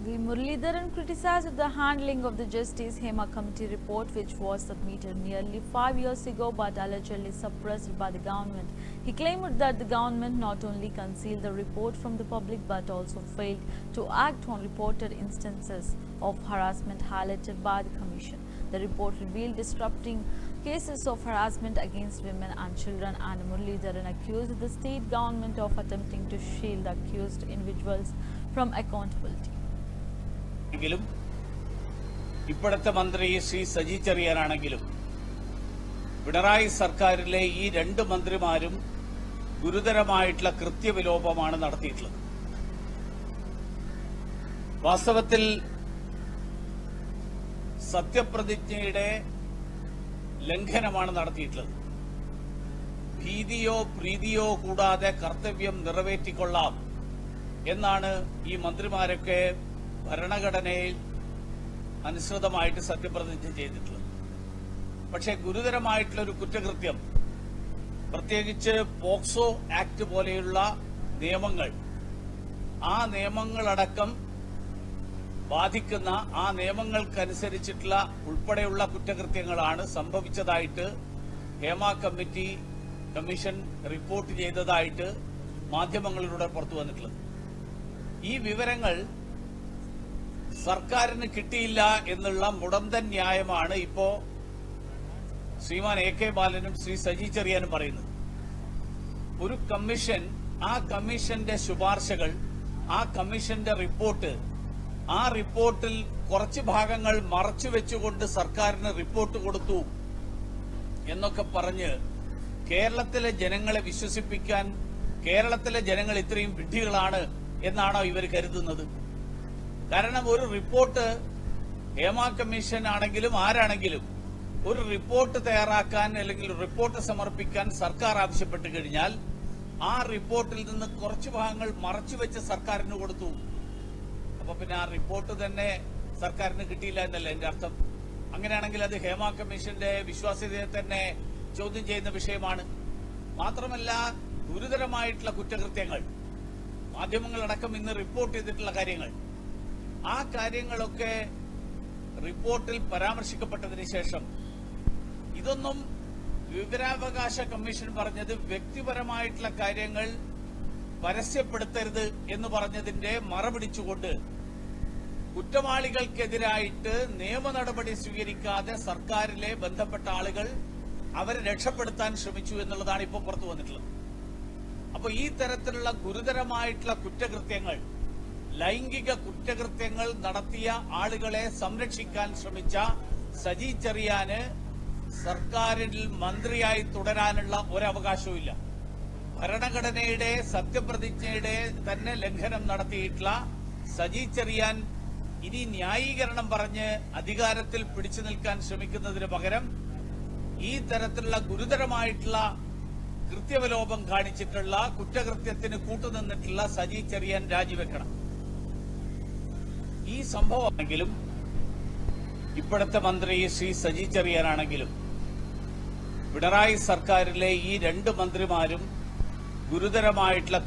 V. Muralidharan criticized the handling of the Justice Hema Committee report, which was submitted nearly 5 years ago but allegedly suppressed by the government. He claimed that the government not only concealed the report from the public but also failed to act on reported instances of harassment highlighted by the Commission. The report revealed disrupting cases of harassment against women and children, and Muralidharan accused the state government of attempting to shield the accused individuals from accountability. ഇപ്പോഴത്തെ മന്ത്രി ശ്രീ സജി ചെറിയാനാണെങ്കിലും പിണറായി സർക്കാരിലെ ഈ രണ്ട് മന്ത്രിമാരും ഗുരുതരമായിട്ടുള്ള കൃത്യവിലോപമാണ് നടത്തിയിട്ടുള്ളത്. വാസ്തവത്തിൽ സത്യപ്രതിജ്ഞയുടെ ലംഘനമാണ് നടത്തിയിട്ടുള്ളത്. ഭീതിയോ പ്രീതിയോ കൂടാതെ കർത്തവ്യം നിറവേറ്റിക്കൊള്ളാം എന്നാണ് ഈ മന്ത്രിമാരൊക്കെ ഭരണഘടനയിൽ അനുസൃതമായിട്ട് സത്യപ്രതിജ്ഞ ചെയ്തിട്ടുള്ളത്. പക്ഷേ ഗുരുതരമായിട്ടുള്ള ഒരു കുറ്റകൃത്യം, പ്രത്യേകിച്ച് പോക്സോ ആക്ട് പോലെയുള്ള നിയമങ്ങൾ, ആ നിയമങ്ങളടക്കം ബാധിക്കുന്ന ആ നിയമങ്ങൾക്കനുസരിച്ചിട്ടുള്ള ഉൾപ്പെടെയുള്ള കുറ്റകൃത്യങ്ങളാണ് സംഭവിച്ചതായിട്ട് ഹേമ കമ്മീഷൻ റിപ്പോർട്ട് ചെയ്തതായിട്ട് മാധ്യമങ്ങളിലൂടെ പുറത്തു വന്നിട്ടുള്ളത്. ഈ വിവരങ്ങൾ സർക്കാരിന് കിട്ടിയില്ല എന്നുള്ള മുടന്തൻ ന്യായമാണ് ഇപ്പോ ശ്രീമാൻ AK ബാലനും ശ്രീ സജി ചെറിയാനും പറയുന്നത്. ഒരു കമ്മീഷൻ, ആ കമ്മീഷന്റെ ശുപാർശകൾ, ആ കമ്മീഷന്റെ റിപ്പോർട്ട്, ആ റിപ്പോർട്ടിൽ കുറച്ച് ഭാഗങ്ങൾ മറച്ചുവെച്ചുകൊണ്ട് സർക്കാരിന് റിപ്പോർട്ട് കൊടുത്തു എന്നൊക്കെ പറഞ്ഞ് കേരളത്തിലെ ജനങ്ങളെ വിശ്വസിപ്പിക്കാൻ കേരളത്തിലെ ജനങ്ങൾ ഇത്രയും വിഡ്ഢികളാണ് എന്നാണോ ഇവർ കരുതുന്നത്? കാരണം ഒരു റിപ്പോർട്ട്, ഹേമ കമ്മീഷൻ ആണെങ്കിലും ആരാണെങ്കിലും ഒരു റിപ്പോർട്ട് തയ്യാറാക്കാൻ അല്ലെങ്കിൽ റിപ്പോർട്ട് സമർപ്പിക്കാൻ സർക്കാർ ആവശ്യപ്പെട്ടു കഴിഞ്ഞാൽ ആ റിപ്പോർട്ടിൽ നിന്ന് കുറച്ച് ഭാഗങ്ങൾ മറച്ചുവെച്ച് സർക്കാരിന് കൊടുത്തു. അപ്പൊ പിന്നെ ആ റിപ്പോർട്ട് തന്നെ സർക്കാരിന് കിട്ടിയില്ല എന്നല്ല എന്റെ അർത്ഥം. അങ്ങനെയാണെങ്കിൽ അത് ഹേമ കമ്മീഷന്റെ വിശ്വാസ്യതയെ തന്നെ ചോദ്യം ചെയ്യുന്ന വിഷയമാണ്. മാത്രമല്ല, ഗുരുതരമായിട്ടുള്ള കുറ്റകൃത്യങ്ങൾ, മാധ്യമങ്ങളടക്കം ഇന്ന് റിപ്പോർട്ട് ചെയ്തിട്ടുള്ള കാര്യങ്ങൾ, ആ കാര്യങ്ങളൊക്കെ റിപ്പോർട്ടിൽ പരാമർശിക്കപ്പെട്ടതിന് ശേഷം ഇതൊന്നും വിവരാവകാശ കമ്മീഷൻ പറഞ്ഞത് വ്യക്തിപരമായിട്ടുള്ള കാര്യങ്ങൾ പരസ്യപ്പെടുത്തരുത് എന്ന് പറഞ്ഞതിന്റെ മറപിടിച്ചുകൊണ്ട് കുറ്റവാളികൾക്കെതിരായിട്ട് നിയമ നടപടി സ്വീകരിക്കാതെ സർക്കാരിലെ ബന്ധപ്പെട്ട ആളുകൾ അവരെ രക്ഷപ്പെടുത്താൻ ശ്രമിച്ചു എന്നുള്ളതാണ് ഇപ്പോൾ പുറത്തു വന്നിട്ടുള്ളത്. അപ്പോൾ ഈ തരത്തിലുള്ള ഗുരുതരമായിട്ടുള്ള കുറ്റകൃത്യങ്ങൾ, ലൈംഗിക കുറ്റകൃത്യങ്ങൾ നടത്തിയ ആളുകളെ സംരക്ഷിക്കാൻ ശ്രമിച്ച സജി ചെറിയാന് സർക്കാരിൽ മന്ത്രിയായി തുടരാനുള്ള ഒരവകാശവുമില്ല. ഭരണഘടനയുടെ സത്യപ്രതിജ്ഞയുടെ തന്നെ ലംഘനം നടത്തിയിട്ടുള്ള സജി ചെറിയാൻ ഇനി ന്യായീകരണം പറഞ്ഞ് അധികാരത്തിൽ പിടിച്ചു നിൽക്കാൻ ശ്രമിക്കുന്നതിന് പകരം ഈ തരത്തിലുള്ള ഗുരുതരമായിട്ടുള്ള കൃത്യവിലോപം കാണിച്ചിട്ടുള്ള കുറ്റകൃത്യത്തിന് കൂട്ടുനിന്നിട്ടുള്ള സജി ചെറിയാൻ രാജിവെക്കണം. ഈ സംഭവമാണെങ്കിലും ഇപ്പോഴത്തെ മന്ത്രി ശ്രീ സജി ചെറിയാനാണെങ്കിലും പിണറായി സർക്കാരിലെ ഈ രണ്ട് മന്ത്രിമാരും ഗുരുതരമായിട്ടുള്ള